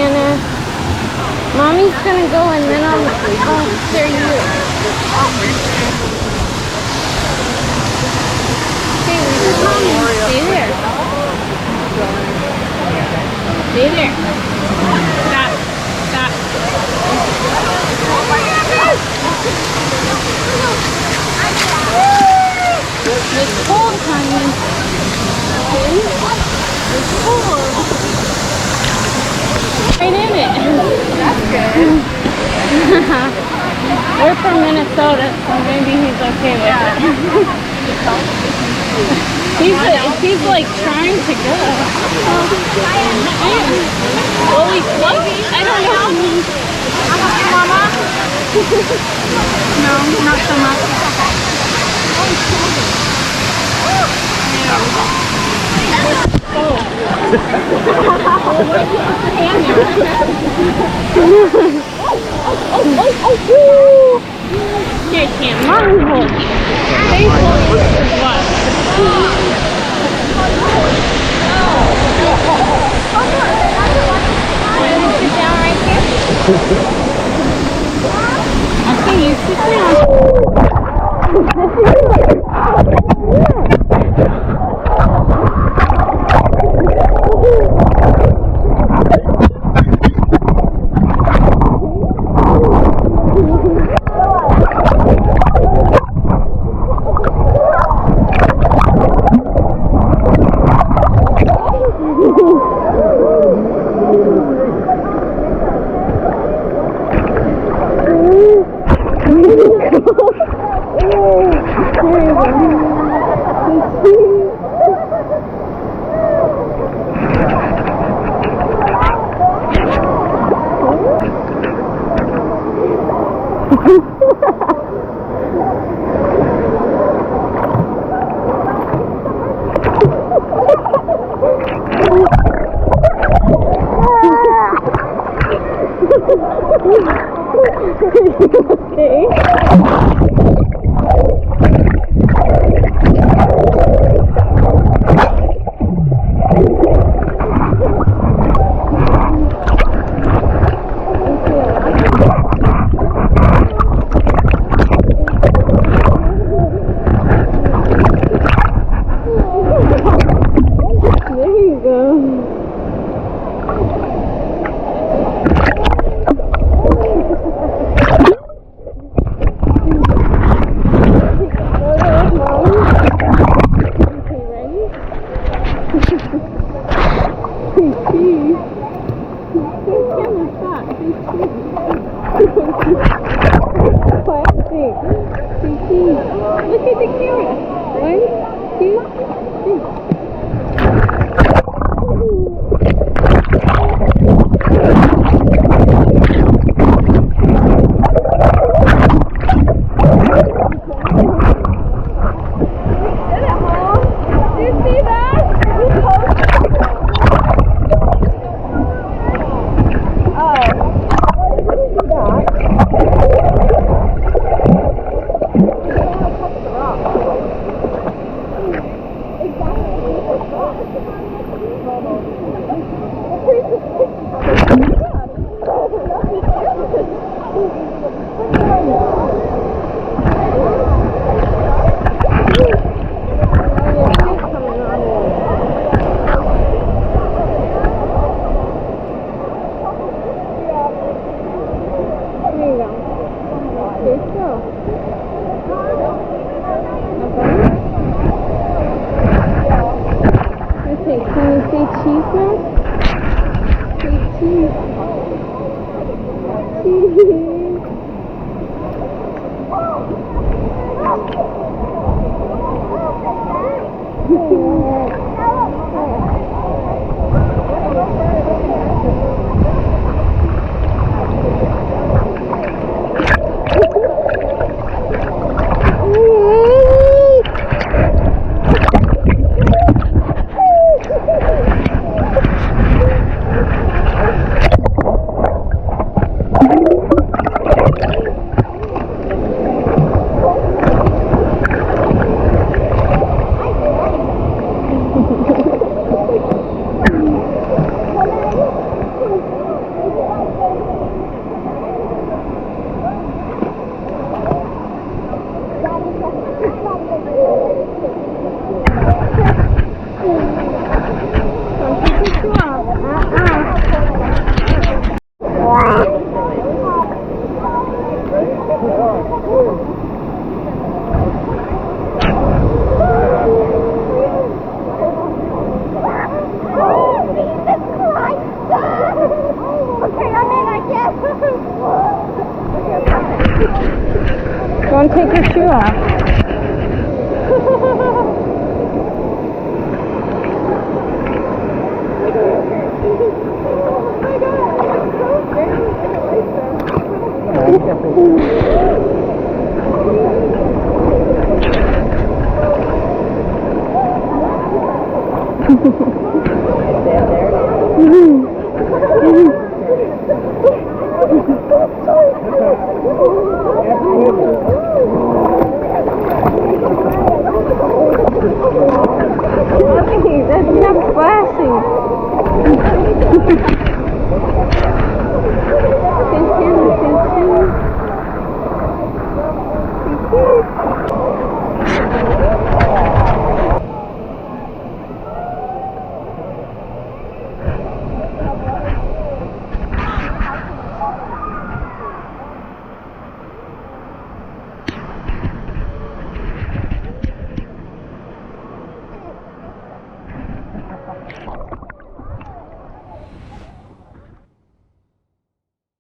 Hannah. Mommy's gonna go and then I'll share you. Okay, where's Mommy? Stay there. Stay there. Stop. Stop. It's cold, honey. It's cold. Right in it. That's good. We're from Minnesota, so maybe he's okay with it. He's like trying to go. Well, I don't know. Mama? No, not so much. Here, Cam. Mommy hold you. Stay hold you. What? Want to sit down right here? Okay, you sit down. Okay. Look at the camera. 1, 2, 3. Don't take your shoe off. Stand there.